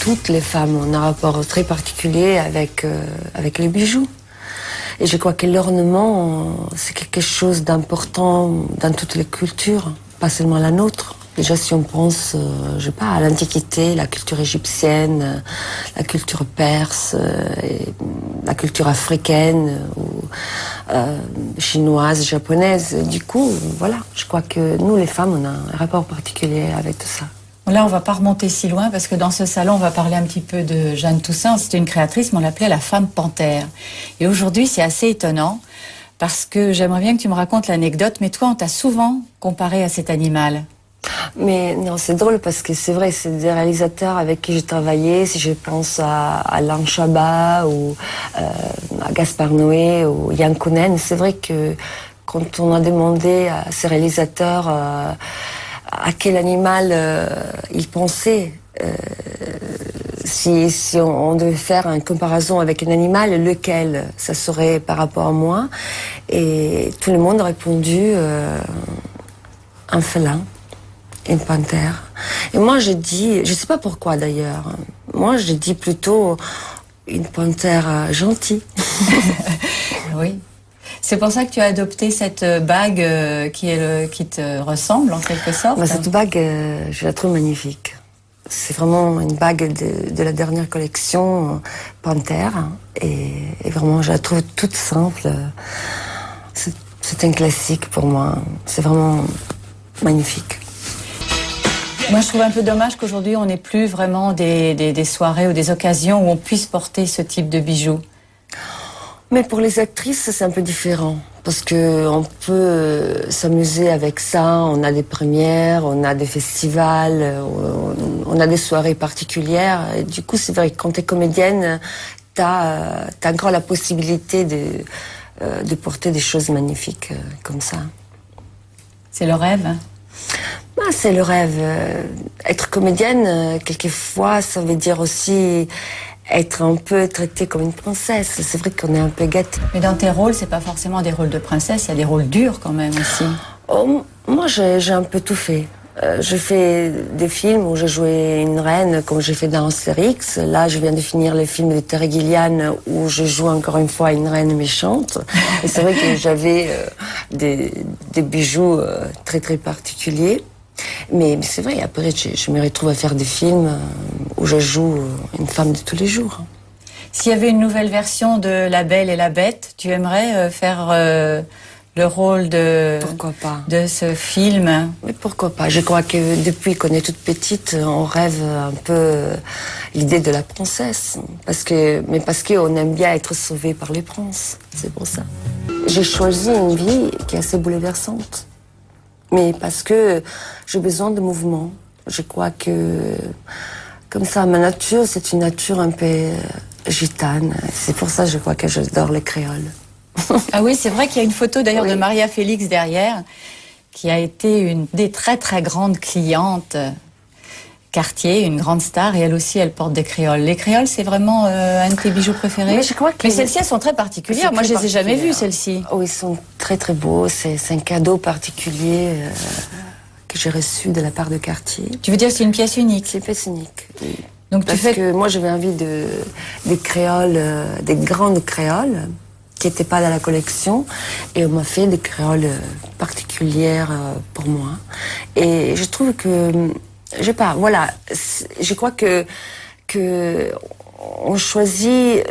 toutes les femmes ont un rapport très particulier avec les bijoux. Et je crois que l'ornement, c'est quelque chose d'important dans toutes les cultures, pas seulement la nôtre. Déjà, si on pense, je sais pas, à l'Antiquité, la culture égyptienne, la culture perse, et la culture africaine, ou chinoise, japonaise. Du coup, voilà, je crois que nous, les femmes, on a un rapport particulier avec tout ça. Là, on va pas remonter si loin parce que dans ce salon, on va parler un petit peu de Jeanne Toussaint. C'était une créatrice, mais on l'appelait la femme panthère. Et aujourd'hui, c'est assez étonnant parce que j'aimerais bien que tu me racontes l'anecdote, mais toi, on t'a souvent comparé à cet animal. Mais non, c'est drôle parce que c'est vrai, c'est des réalisateurs avec qui j'ai travaillé. Si je pense à Alain Chabat ou à Gaspard Noé ou Yann Kounen, c'est vrai que quand on a demandé à ces réalisateurs à quel animal ils pensaient, si on devait faire une comparaison avec un animal, lequel ça serait par rapport à moi. Et tout le monde a répondu un félin. Une panthère. Et moi, je dis, je sais pas pourquoi d'ailleurs, moi, je dis plutôt une panthère gentille. Oui. C'est pour ça que tu as adopté cette bague qui te ressemble en quelque sorte. Bah, cette bague, je la trouve magnifique. C'est vraiment une bague de la dernière collection Panthère. Et vraiment, je la trouve toute simple. C'est un classique pour moi. C'est vraiment magnifique. Moi, je trouve un peu dommage qu'aujourd'hui, on n'ait plus vraiment des soirées ou des occasions où on puisse porter ce type de bijoux. Mais pour les actrices, c'est un peu différent. Parce que on peut s'amuser avec ça. On a des premières, on a des festivals, on a des soirées particulières. Et du coup, c'est vrai que quand tu es comédienne, t'as encore la possibilité de porter des choses magnifiques comme ça. C'est le rêve, hein? Ah, c'est le rêve. Être comédienne, quelquefois, ça veut dire aussi être un peu traitée comme une princesse. C'est vrai qu'on est un peu gâté. Mais dans tes rôles, c'est pas forcément des rôles de princesse, il y a des rôles durs quand même aussi. Oh, moi, j'ai un peu tout fait. J'ai fait des films où j'ai joué une reine, comme j'ai fait dans Astérix. Là, je viens de finir le film de Terry Gilliam, où je joue encore une fois une reine méchante. Et c'est vrai que j'avais des bijoux très, très particuliers. Mais c'est vrai, après, je me retrouve à faire des films où je joue une femme de tous les jours. S'il y avait une nouvelle version de La Belle et la Bête, tu aimerais faire le rôle de ce film? Mais pourquoi pas? Je crois que depuis qu'on est toute petite, on rêve un peu l'idée de la princesse. Parce qu'on aime bien être sauvé par les princes. C'est pour ça. J'ai choisi une vie qui est assez bouleversante. Mais parce que j'ai besoin de mouvement. Je crois que, comme ça, ma nature, c'est une nature un peu gitane. C'est pour ça, je crois que j'adore les créoles. Ah oui, c'est vrai qu'il y a une photo d'ailleurs de Maria Félix derrière, qui a été une des très très grandes clientes Cartier, une grande star, et elle aussi, elle porte des créoles. Les créoles, c'est vraiment un de tes bijoux préférés? Mais je crois que celles-ci, elles sont très particulières. Moi, je les ai jamais vues, celles-ci. Oh, ils sont très très beaux. C'est un cadeau particulier que j'ai reçu de la part de Cartier. Tu veux dire que c'est une pièce unique? C'est une pièce unique, oui. Donc parce que moi, j'avais envie des créoles, des grandes créoles, qui n'étaient pas dans la collection, et on m'a fait des créoles particulières pour moi. Et je trouve que, je sais pas, voilà, je crois que on choisit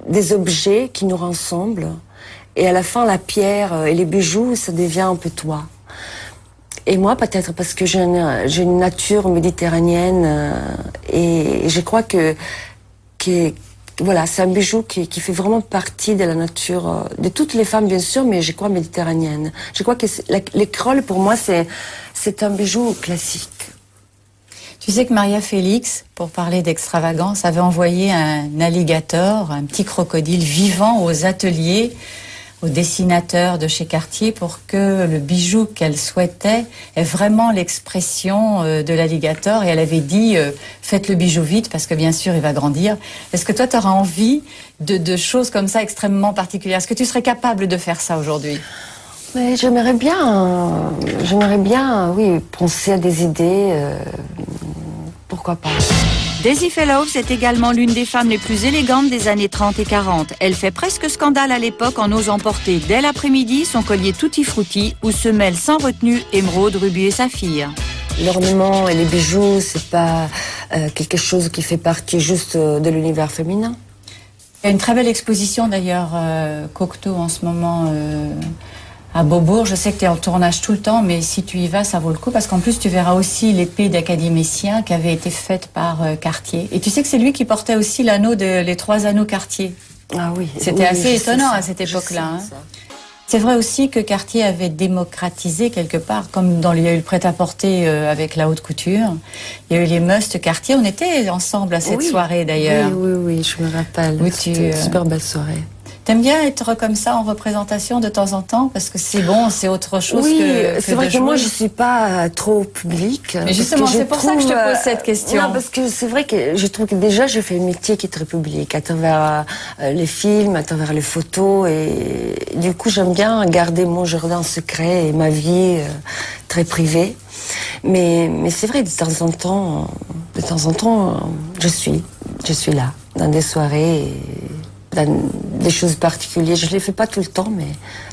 des objets qui nous rassemblent, et à la fin, la pierre et les bijoux, ça devient un peu toi. Et moi, peut-être parce que j'ai une nature méditerranéenne, et je crois que voilà, c'est un bijou qui fait vraiment partie de la nature de toutes les femmes, bien sûr, mais je crois méditerranéenne. Je crois que les créoles, pour moi, c'est un bijou classique. Tu sais que Maria Félix, pour parler d'extravagance, avait envoyé un alligator, un petit crocodile vivant aux ateliers, aux dessinateurs de chez Cartier, pour que le bijou qu'elle souhaitait ait vraiment l'expression de l'alligator. Et elle avait dit, faites le bijou vite, parce que bien sûr, il va grandir. Est-ce que toi, tu auras envie de choses comme ça extrêmement particulières? Est-ce que tu serais capable de faire ça aujourd'hui? Mais j'aimerais bien, oui, penser à des idées pourquoi pas. Daisy Fellows est également l'une des femmes les plus élégantes des années 30 et 40. Elle fait presque scandale à l'époque en osant porter dès l'après-midi son collier tutti frutti où se mêlent sans retenue émeraude, rubis et saphir. L'ornement et les bijoux, c'est pas quelque chose qui fait partie juste de l'univers féminin. Il y a une très belle exposition d'ailleurs, Cocteau en ce moment à Beaubourg. Je sais que tu es en tournage tout le temps, mais si tu y vas, ça vaut le coup parce qu'en plus tu verras aussi l'épée d'académicien qui avait été faite par Cartier. Et tu sais que c'est lui qui portait aussi l'anneau les 3 anneaux Cartier. Ah oui. C'était assez étonnant à cette époque-là. Hein. C'est vrai aussi que Cartier avait démocratisé quelque part, comme il y a eu le prêt-à-porter avec la haute couture, il y a eu les musts Cartier. On était ensemble à cette soirée d'ailleurs. Oui, je me rappelle. Oui, c'était une super belle soirée. T'aimes bien être comme ça en représentation de temps en temps parce que c'est bon, c'est autre chose que c'est vrai que moi je suis pas trop public. Mais justement, c'est pour ça que je te pose cette question. Non, parce que c'est vrai que je trouve que déjà je fais un métier qui est très public à travers les films, à travers les photos et du coup j'aime bien garder mon jardin secret et ma vie très privée. Mais c'est vrai de temps en temps, je suis là dans des soirées. Dans des choses particulières. Je ne les fais pas tout le temps, mais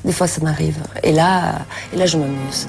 des fois ça m'arrive. Et là, je m'amuse.